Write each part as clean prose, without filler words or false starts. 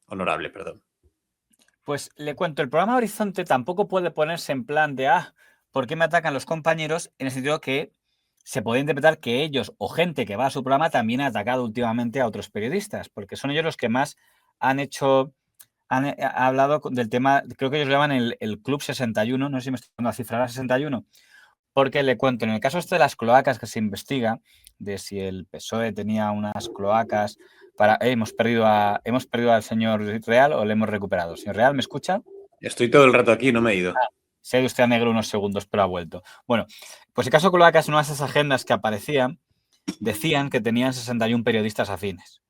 Honorable, perdón. Pues le cuento, el programa Horizonte tampoco puede ponerse en plan de, ¿por qué me atacan los compañeros? En el sentido que se puede interpretar que ellos o gente que va a su programa también ha atacado últimamente a otros periodistas, porque son ellos los que más han hablado del tema, creo que ellos lo llaman el Club 61, no sé si me estoy dando a cifrar a 61, porque le cuento, en el caso de las cloacas que se investiga, de si el PSOE tenía unas cloacas hemos perdido al señor Real o le hemos recuperado. Señor Real, ¿me escucha? Estoy todo el rato aquí, no me he ido. Se ha ido usted a negro unos segundos, pero ha vuelto. Bueno, pues el caso cloacas, en una de esas agendas que aparecían, decían que tenían 61 periodistas afines.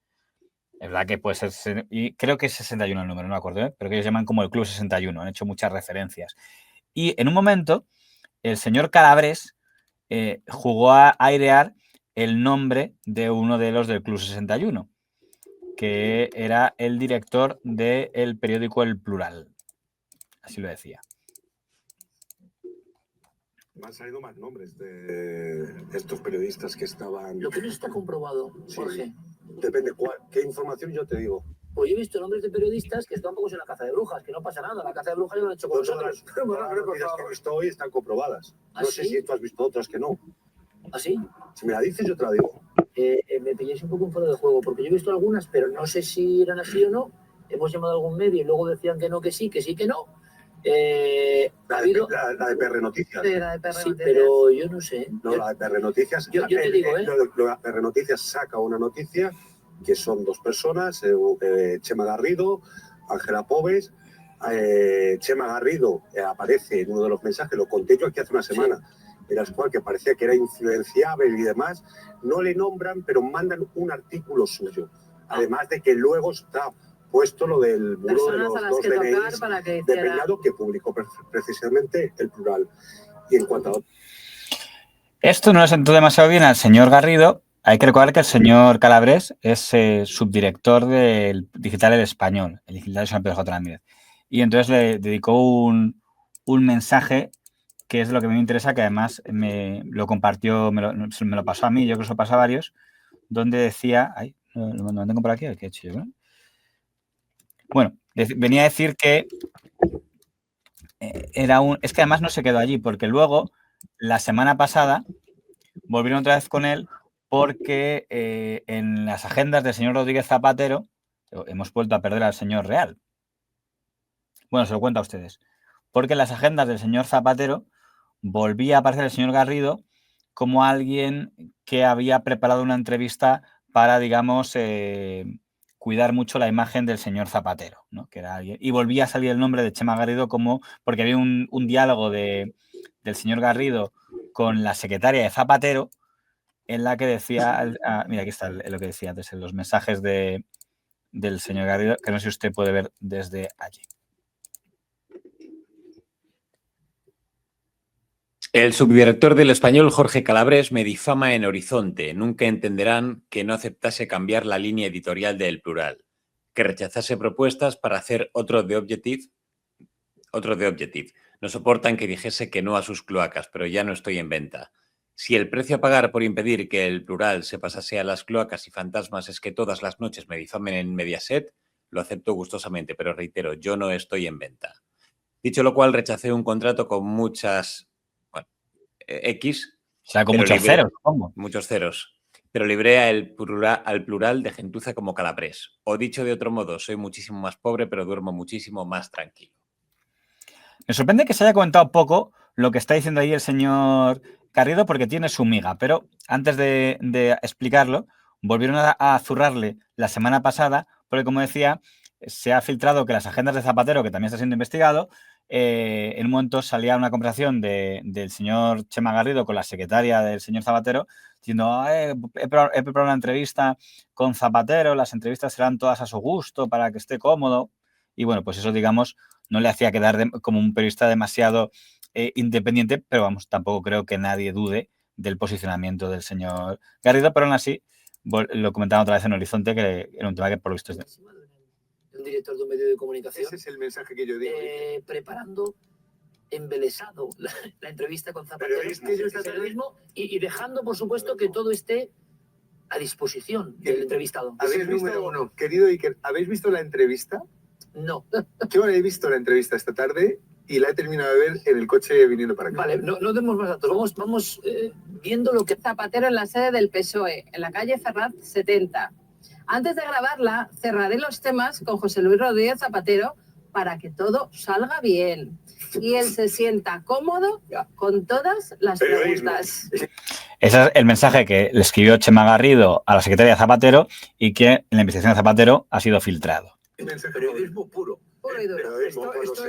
Es verdad que puede ser, y creo que es 61 el número, no me acuerdo, pero que ellos llaman como el Club 61, han hecho muchas referencias. Y en un momento, el señor Calabres jugó a airear el nombre de uno de los del Club 61, que era el director del periódico El Plural. Así lo decía. Me han salido más nombres de estos periodistas que estaban... Lo que no está comprobado, Jorge. Sí, depende qué información yo te digo. Pues yo he visto nombres de periodistas que están un poco en la caza de brujas, que no pasa nada. La caza de brujas ya lo han hecho con nosotros. Todas las noticias que he visto hoy están comprobadas. No sé si tú has visto otras que no. ¿Ah, sí? Si me la dices, yo te la digo. Me pilláis un poco en fuera de juego, porque yo he visto algunas, pero no sé si eran así o no. Hemos llamado a algún medio y luego decían que no, que sí, que no. La de PR Noticias. Sí, pero yo no sé. No, la de PR Noticias. Yo te digo, La PR Noticias saca una noticia que son dos personas, Chema Garrido, Ángela Pobes. Chema Garrido aparece en uno de los mensajes, lo conté yo aquí hace una semana, en las cuales que parecía que era influenciable y demás. No le nombran, pero mandan un artículo suyo. Además de que luego está puesto lo del muro de los dos DNIs de Peinado que publicó precisamente El Plural. Y en cuanto a... Esto no le sentó demasiado bien al señor Garrido. Hay que recordar que el señor Calabres es subdirector del Digital El Español, el Digital de San Pedro J. Ramírez. Y entonces le dedicó un mensaje que es de lo que me interesa, que además me lo compartió, me lo pasó a mí, yo creo que se lo pasó a varios, donde decía... Ay, lo tengo por aquí, ¿qué he hecho yo? Bueno, venía a decir que es que además no se quedó allí, porque luego, la semana pasada, volvieron otra vez con él, porque en las agendas del señor Rodríguez Zapatero hemos vuelto a perder al señor Real. Bueno, se lo cuento a ustedes. Porque en las agendas del señor Zapatero volvía a aparecer el señor Garrido como alguien que había preparado una entrevista para, digamos, cuidar mucho la imagen del señor Zapatero, ¿no? Que era alguien, y volvía a salir el nombre de Chema Garrido porque había un diálogo del señor Garrido con la secretaria de Zapatero, en la que decía, mira, aquí está lo que decía antes en los mensajes del señor Garrido, que no sé si usted puede ver desde allí. El subdirector del Español, Jorge Calabres, me difama en Horizonte. Nunca entenderán que no aceptase cambiar la línea editorial de El Plural, que rechazase propuestas para hacer otro de Objective. No soportan que dijese que no a sus cloacas, pero ya no estoy en venta. Si el precio a pagar por impedir que El Plural se pasase a las cloacas y fantasmas es que todas las noches me difamen en Mediaset, lo acepto gustosamente, pero reitero, yo no estoy en venta. Dicho lo cual, rechacé un contrato con muchas... X. O sea, con muchos ceros, supongo. Muchos ceros. Pero libré al plural de gentuza como Calabres. O dicho de otro modo, soy muchísimo más pobre, pero duermo muchísimo más tranquilo. Me sorprende que se haya comentado poco lo que está diciendo ahí el señor Garrido, porque tiene su miga. Pero antes de explicarlo, volvieron a zurrarle la semana pasada, porque como decía, se ha filtrado que las agendas de Zapatero, que también está siendo investigado, en un momento salía una conversación del señor Chema Garrido con la secretaria del señor Zapatero, diciendo, he preparado una entrevista con Zapatero, las entrevistas serán todas a su gusto para que esté cómodo. Y bueno, pues eso, digamos, no le hacía quedar como un periodista demasiado independiente, pero vamos, tampoco creo que nadie dude del posicionamiento del señor Garrido, pero aún así, lo comentaba otra vez en Horizonte, que era un tema que por lo visto es de... Un director de un medio de comunicación. Ese es el mensaje que yo digo. Preparando, embelesado, la entrevista con Zapatero y dejando, por supuesto, que todo esté a disposición del entrevistado. ¿Habéis visto, querido Iker, ¿habéis visto la entrevista? No. Yo he visto la entrevista esta tarde y la he terminado de ver en el coche viniendo para acá. Vale, no demos más datos. Vamos viendo lo que... Zapatero en la sede del PSOE, en la calle Ferraz 70. Antes de grabarla, cerraré los temas con José Luis Rodríguez Zapatero para que todo salga bien y él se sienta cómodo con todas las preguntas. Ese es el mensaje que le escribió Chema Garrido a la secretaria Zapatero y que en la investigación de Zapatero ha sido filtrado. Periodismo puro. Puro y duro. Esto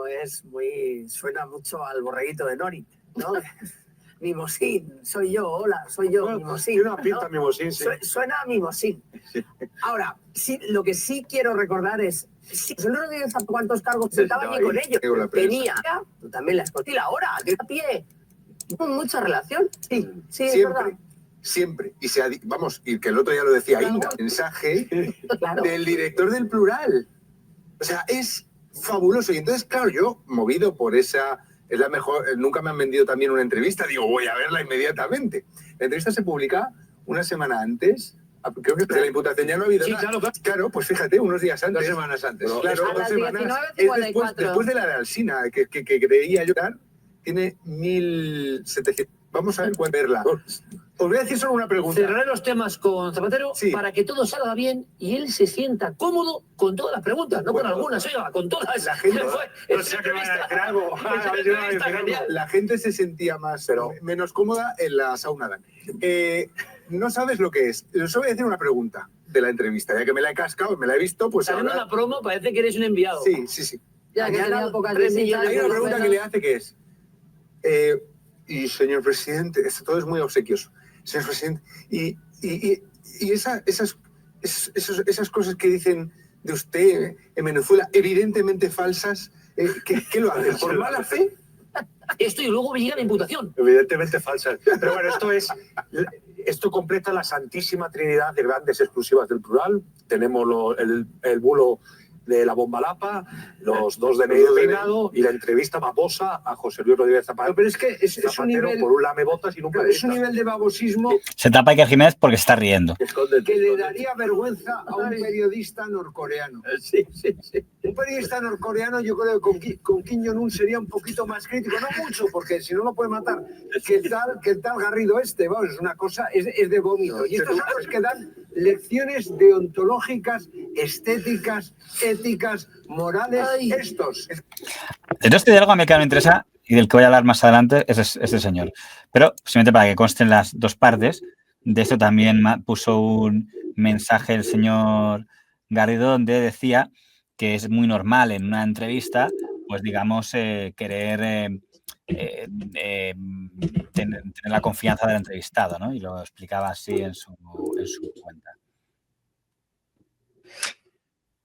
es muy... Suena mucho al borreguito de Nori, ¿no? Mimosín, soy yo, hola, soy yo, Bueno, Mimosín. tiene una pinta Mimosín, sí. Suena a Mimosín. Sí. Ahora, sí, lo que sí quiero recordar es, si José Luis Rodríguez a cuántos cargos sentaban y con ellos. Con la prensa. Tenía, tú también la escotila ahora, que a pie. Mucha relación. Sí, sí, es verdad. Siempre. Y y que el otro ya lo decía, Inda, mensaje Claro. del director del Plural. O sea, es fabuloso. Y entonces, claro, yo, movido por esa... Es la mejor, nunca me han vendido también una entrevista, digo, voy a verla inmediatamente. La entrevista se publica una semana antes, creo que de la imputación ya no ha habido nada. Claro, pues fíjate, unos días antes. 2 semanas antes. Bueno, claro, A 2 las semanas. 19:54. Después de la de Alsina, que creía yo, tiene 1.700. Vamos a ver cuál verla. Os voy a decir solo una pregunta. Cerraré los temas con Zapatero para que todo salga bien y él se sienta cómodo con todas las preguntas, no con algunas, oiga, con todas. La gente, No sé que van a decir algo. La gente se sentía menos cómoda en la sauna Dan. No sabes lo que es. Os voy a decir una pregunta de la entrevista, ya que me la he cascado, me la he visto, pues Saliendo ahora... la promo, parece que eres un enviado. Sí. Ya que tenía pocas 3 visitas. millones Hay una pregunta que le hace que es, y señor presidente, esto todo es muy obsequioso, señor presidente, y esas cosas que dicen de usted en Venezuela, evidentemente falsas, ¿qué lo hacen? ¿Por mala fe? Esto y luego me llega la imputación. Evidentemente falsas. Pero bueno, esto completa la santísima trinidad de grandes exclusivas del Plural. Tenemos el bulo de la bomba Lapa, los 2 de medio peinado y la entrevista babosa a José Luis Rodríguez Zapatero. Pero es que es un Zapatero nivel, por un lamebotas y nunca es un nivel de babosismo Se tapa Iker Jiménez porque se está riendo. que le daría vergüenza a un periodista norcoreano. Sí. Un periodista norcoreano, yo creo que con Kim Jong-un sería un poquito más crítico, no mucho, porque si no lo puede matar, que el tal Garrido vamos, es una cosa, es de vómito. Y estos son los que dan lecciones deontológicas, estéticas, éticas, morales, estos. Entonces, de algo a mí que me interesa y del que voy a hablar más adelante es este señor. Pero, simplemente para que consten las dos partes, de esto también puso un mensaje el señor Garrido donde decía que es muy normal en una entrevista, pues digamos, querer tener la confianza del entrevistado, ¿no? Y lo explicaba así en su cuenta.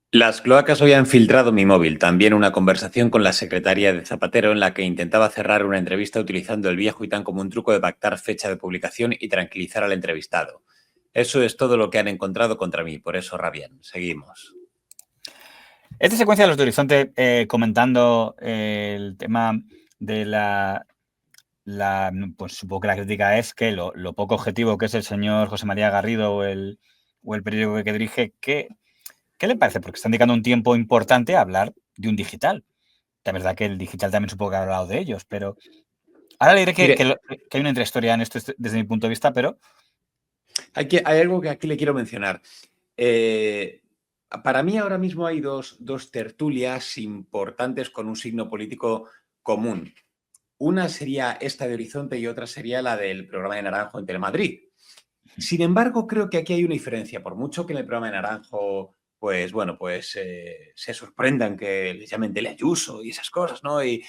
Las cloacas hoy han filtrado mi móvil, también una conversación con la secretaria de Zapatero en la que intentaba cerrar una entrevista utilizando el viejo y tan común truco de pactar fecha de publicación y tranquilizar al entrevistado. Eso es todo lo que han encontrado contra mí, por eso rabian. Seguimos. Esta secuencia de los de Horizonte comentando el tema de pues supongo que la crítica es que lo poco objetivo que es el señor José María Garrido o el periódico que dirige, ¿qué le parece? Porque está dedicando un tiempo importante a hablar de un digital. La verdad que el digital también supongo que ha hablado de ellos, pero ahora le diré que hay una intrahistoria en esto desde mi punto de vista, pero... Hay algo que aquí le quiero mencionar. Para mí ahora mismo hay dos tertulias importantes con un signo político común. Una sería esta de Horizonte y otra sería la del programa de Naranjo en Telemadrid. Sin embargo, creo que aquí hay una diferencia. Por mucho que en el programa de Naranjo, se sorprendan que les llamen Tele Ayuso y esas cosas, ¿no? Y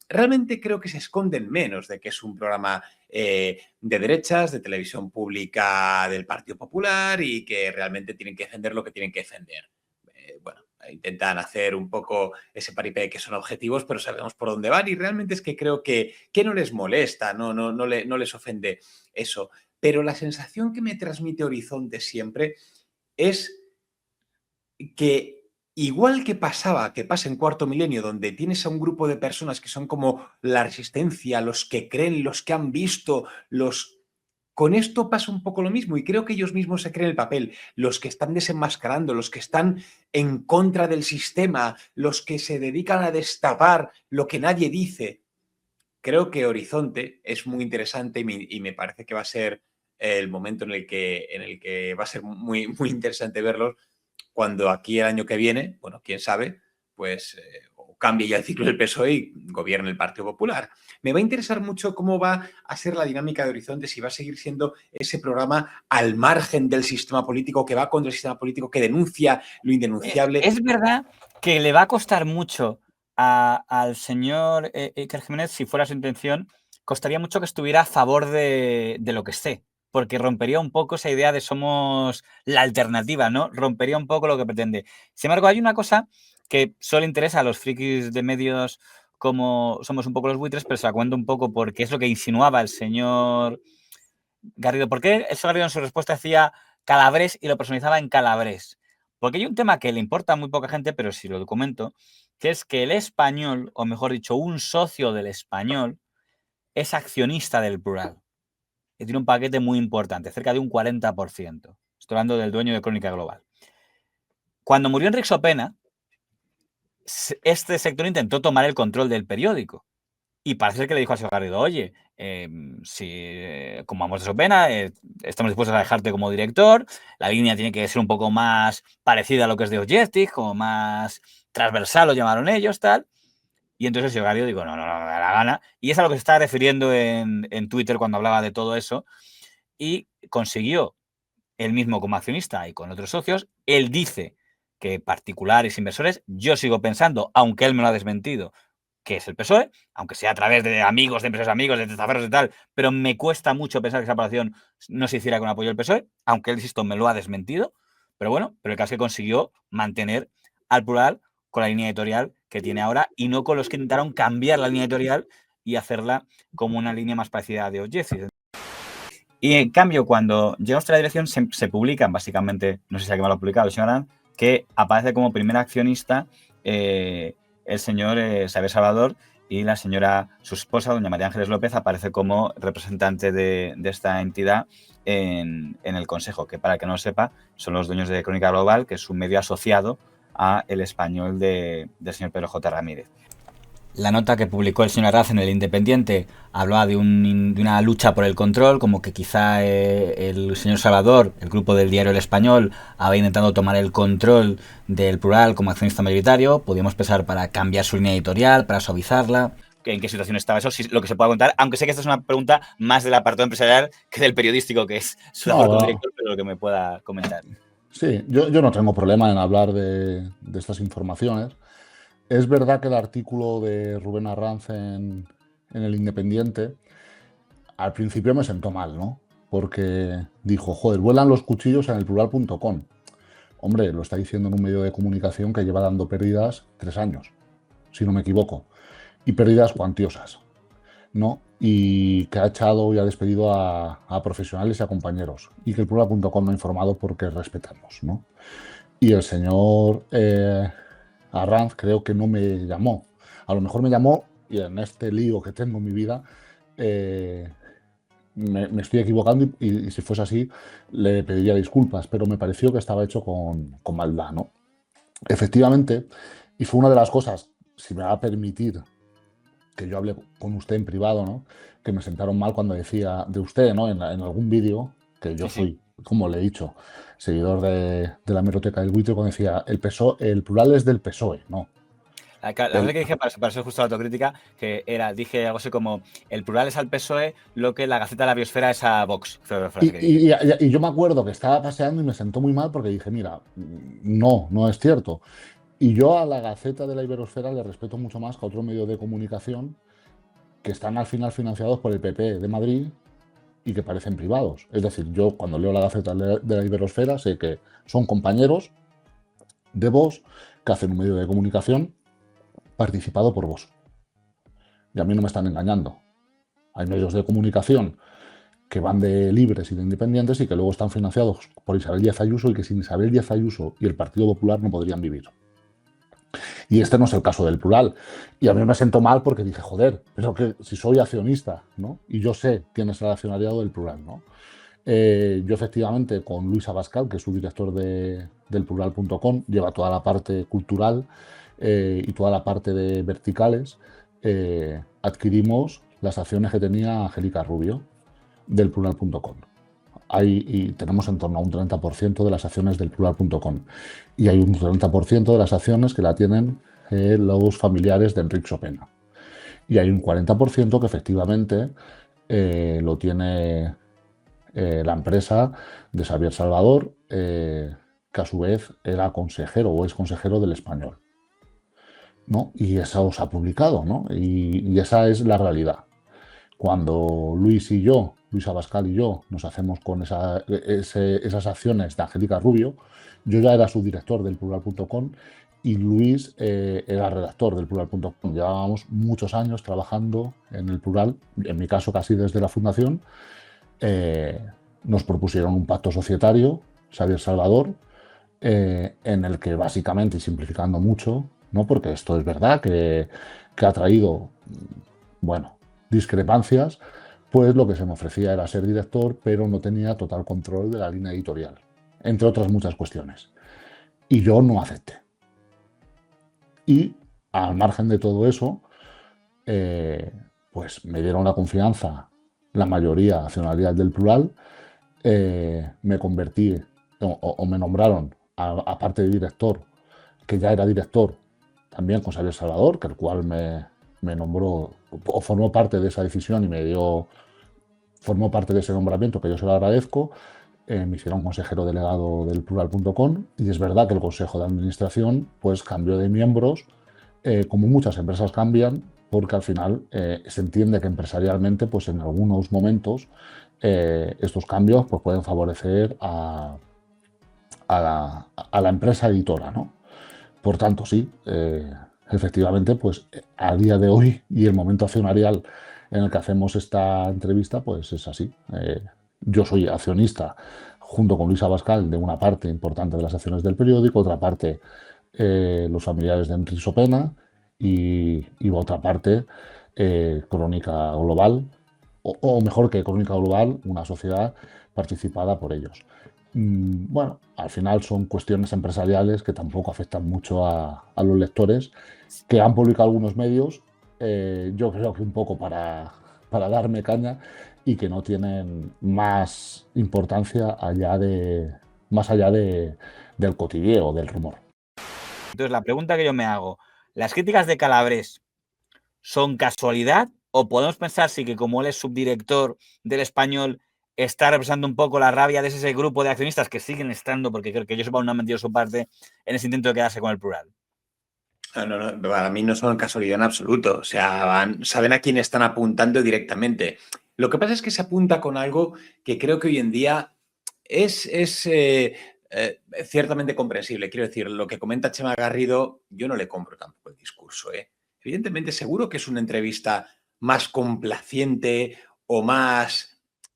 realmente creo que se esconden menos de que es un programa de derechas, de televisión pública del Partido Popular y que realmente tienen que defender lo que tienen que defender. Intentan hacer un poco ese paripé de que son objetivos, pero sabemos por dónde van y realmente es que creo que no les molesta, no les ofende eso. Pero la sensación que me transmite Horizonte siempre es que igual que pasa en Cuarto Milenio, donde tienes a un grupo de personas que son como la resistencia, los que creen, los que han visto, los Con esto pasa un poco lo mismo y creo que ellos mismos se creen el papel. Los que están desenmascarando, los que están en contra del sistema, los que se dedican a destapar lo que nadie dice. Creo que Horizonte es muy interesante y me parece que va a ser el momento en el que va a ser muy, muy interesante verlos cuando aquí el año que viene, bueno, quién sabe, pues cambie ya el ciclo del PSOE y gobierne el Partido Popular. Me va a interesar mucho cómo va a ser la dinámica de Horizonte, si va a seguir siendo ese programa al margen del sistema político, que va contra el sistema político, que denuncia lo indenunciable. Es verdad que le va a costar mucho al señor Iker Jiménez, si fuera su intención, costaría mucho que estuviera a favor de lo que esté, porque rompería un poco esa idea de somos la alternativa, ¿no? Rompería un poco lo que pretende. Sin embargo, hay una cosa que solo interesa a los frikis de medios como somos un poco los buitres, pero se la cuento un poco porque es lo que insinuaba el señor Garrido. ¿Por qué el señor Garrido en su respuesta decía Calabres y lo personalizaba en Calabres? Porque hay un tema que le importa a muy poca gente, pero sí lo documento, que es que el Español, o mejor dicho, un socio del Español, es accionista del Plural. Y tiene un paquete muy importante, cerca de un 40%. Estoy hablando del dueño de Crónica Global. Cuando murió Enric Sopena, este sector intentó tomar el control del periódico. Y parece que le dijo al señor Garrido, oye, como vamos de Sopena, estamos dispuestos a dejarte como director, la línea tiene que ser un poco más parecida a lo que es de Objective, como más transversal, lo llamaron ellos, tal. Y entonces el señor Garrido dijo, no, me da la gana. Y es a lo que se estaba refiriendo en Twitter cuando hablaba de todo eso. Y consiguió, él mismo como accionista y con otros socios, él dice que particulares inversores, yo sigo pensando, aunque él me lo ha desmentido, que es el PSOE, aunque sea a través de amigos, de empresarios amigos, de testaferros y tal, pero me cuesta mucho pensar que esa operación no se hiciera con apoyo del PSOE, aunque él, insisto, me lo ha desmentido. Pero bueno, pero el caso es que consiguió mantener al Plural con la línea editorial que tiene ahora y no con los que intentaron cambiar la línea editorial y hacerla como una línea más parecida a de Objective. Y en cambio, cuando llegamos a la dirección, se publican básicamente, no sé si alguien lo ha publicado, el señor Arán, que aparece como primer accionista el señor Xavier Salvador y la señora, su esposa, doña María Ángeles López, aparece como representante de esta entidad en el Consejo, que para el que no lo sepa, son los dueños de Crónica Global, que es un medio asociado a El Español del señor Pedro J. Ramírez. La nota que publicó el señor Arraz en El Independiente hablaba de una lucha por el control, como que quizá el señor Salvador, el grupo del diario El Español, había intentado tomar el control del Plural como accionista mayoritario. Podíamos pensar para cambiar su línea editorial, para suavizarla. ¿En qué situación estaba eso? Si lo que se pueda contar, aunque sé que esta es una pregunta más del apartado empresarial que del periodístico, que es su labor como director, pero lo que me pueda comentar. Sí, yo no tengo problema en hablar de estas informaciones. Es verdad que el artículo de Rubén Arranz en El Independiente al principio me sentó mal, ¿no? Porque dijo, joder, vuelan los cuchillos en el plural.com. Hombre, lo está diciendo en un medio de comunicación que lleva dando pérdidas 3 años, si no me equivoco. Y pérdidas cuantiosas, ¿no? Y que ha echado y ha despedido a profesionales y a compañeros. Y que el plural.com no ha informado porque respetamos, ¿no? Y el señor Arranz creo que no me llamó. A lo mejor me llamó y en este lío que tengo en mi vida me estoy equivocando y si fuese así le pediría disculpas, pero me pareció que estaba hecho con maldad, ¿no? Efectivamente, y fue una de las cosas, si me va a permitir que yo hable con usted en privado, ¿no? Que me sentaron mal cuando decía de usted, ¿no? En algún vídeo, que yo soy, como le he dicho, seguidor de la hemeroteca del buitre, cuando decía el plural es del PSOE, ¿no. La verdad que dije, para ser justo la autocrítica, que dije algo así como el plural es al PSOE lo que la Gaceta de la Biosfera es a Vox. Y yo me acuerdo que estaba paseando y me sentó muy mal porque dije, mira, no es cierto. Y yo a la Gaceta de la Iberosfera le respeto mucho más que a otro medio de comunicación que están al final financiados por el PP de Madrid y que parecen privados. Es decir, yo cuando leo la Gaceta de la Iberosfera sé que son compañeros de Vox que hacen un medio de comunicación participado por Vox. Y a mí no me están engañando. Hay medios de comunicación que van de libres y de independientes y que luego están financiados por Isabel Díaz Ayuso y que sin Isabel Díaz Ayuso y el Partido Popular no podrían vivir. Y este no es el caso del Plural. Y a mí me siento mal porque dije, joder, pero que si soy accionista, ¿no? Y yo sé quién es el accionariado del Plural, ¿no? Yo efectivamente con Luis Abascal, que es su director del Plural.com, lleva toda la parte cultural y toda la parte de verticales, adquirimos las acciones que tenía Angélica Rubio del Plural.com. Y tenemos en torno a un 30% de las acciones del Plural.com. Y hay un 30% de las acciones que la tienen los familiares de Enric Sopena. Y hay un 40% que efectivamente lo tiene la empresa de Xavier Salvador, que a su vez era consejero o es consejero del Español, ¿no? Y eso se ha publicado, ¿no? Y esa es la realidad. Cuando Luis Abascal y yo, nos hacemos con esas acciones de Angélica Rubio, yo ya era subdirector del Plural.com y Luis era redactor del Plural.com. Llevábamos muchos años trabajando en el Plural, en mi caso casi desde la fundación. Nos propusieron un pacto societario, Xavier Salvador, en el que básicamente, y simplificando mucho, ¿no? Porque esto es verdad que ha traído, bueno, discrepancias, pues lo que se me ofrecía era ser director, pero no tenía total control de la línea editorial, entre otras muchas cuestiones. Y yo no acepté. Y al margen de todo eso, pues me dieron la confianza la mayoría accionarial del Plural, me convertí o me nombraron, aparte de director, que ya era director, también con Xavier Salvador, que el cual me nombró o formó parte de esa decisión y formó parte de ese nombramiento, que yo se lo agradezco. Me hicieron consejero delegado del Plural.com y es verdad que el Consejo de Administración pues cambió de miembros, como muchas empresas cambian, porque al final se entiende que empresarialmente pues en algunos momentos estos cambios pues pueden favorecer a la empresa editora, ¿no? Por tanto, sí, efectivamente, pues a día de hoy y el momento accionarial en el que hacemos esta entrevista, pues es así. Yo soy accionista junto con Luis Abascal de una parte importante de las acciones del periódico, otra parte los familiares de Enric Sopena y otra parte Crónica Global, o mejor que Crónica Global, una sociedad participada por ellos. Bueno, al final son cuestiones empresariales que tampoco afectan mucho a los lectores, que han publicado algunos medios, yo creo que un poco para darme caña y que no tienen más importancia más allá del cotilleo, del rumor. Entonces, la pregunta que yo me hago, ¿las críticas de Calabrés son casualidad o podemos pensar sí que como él es subdirector del Español está representando un poco la rabia de ese grupo de accionistas que siguen estando, porque creo que yo sepa no han metido su parte en ese intento de quedarse con el Plural? No, para mí no son casualidad en absoluto. O sea, saben a quién están apuntando directamente. Lo que pasa es que se apunta con algo que creo que hoy en día es ciertamente comprensible. Quiero decir, lo que comenta Chema Garrido, yo no le compro tampoco el discurso. Evidentemente, seguro que es una entrevista más complaciente o más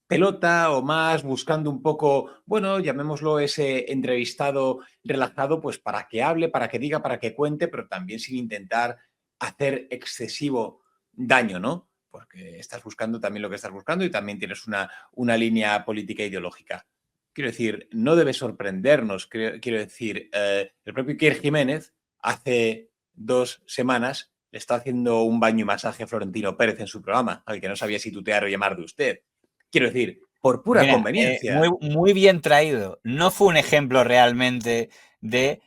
pelota o más buscando un poco, bueno, llamémoslo ese entrevistado relajado, pues para que hable, para que diga, para que cuente, pero también sin intentar hacer excesivo daño, ¿no? Porque estás buscando también lo que estás buscando y también tienes una línea política ideológica. Quiero decir, no debe sorprendernos, quiero decir, el propio Iker Jiménez hace 2 semanas le está haciendo un baño y masaje a Florentino Pérez en su programa, al que no sabía si tutear o llamar de usted. Quiero decir, por pura conveniencia. Muy bien traído. No fue un ejemplo realmente de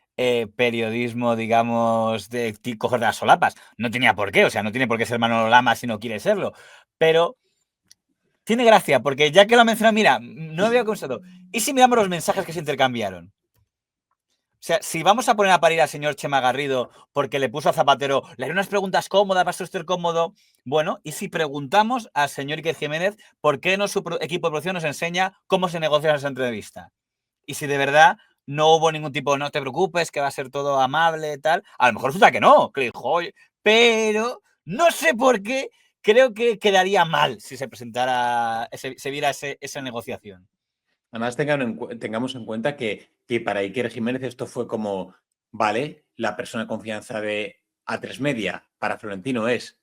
periodismo, digamos, de coger las solapas. No tenía por qué, o sea, no tiene por qué ser Manolo Lama si no quiere serlo. Pero tiene gracia, porque ya que lo ha mencionado, mira, no había constatado. ¿Y si miramos los mensajes que se intercambiaron? O sea, si vamos a poner a parir al señor Chema Garrido porque le puso a Zapatero, le haré unas preguntas cómodas para estar cómodo. Bueno, y si preguntamos al señor Iker Jiménez por qué no su equipo de producción nos enseña cómo se negocia esa entrevista. Y si de verdad no hubo ningún tipo de no te preocupes, que va a ser todo amable, tal. A lo mejor resulta que no, que dijo, pero no sé por qué, creo que quedaría mal si se presentara, se viera esa negociación. Además, tengamos en cuenta que para Iker Jiménez esto fue como, vale, la persona de confianza de A3 Media para Florentino es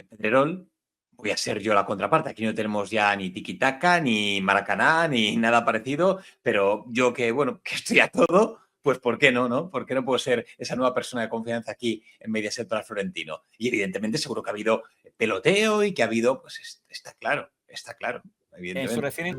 Pedrerol, voy a ser yo la contraparte. Aquí no tenemos ya ni tiquitaca, ni Maracaná, ni nada parecido, pero yo que estoy a todo, pues ¿por qué no, no? ¿Por qué no puedo ser esa nueva persona de confianza aquí en Mediaset para Florentino? Y evidentemente seguro que ha habido peloteo y que ha habido, pues está claro, En su reacción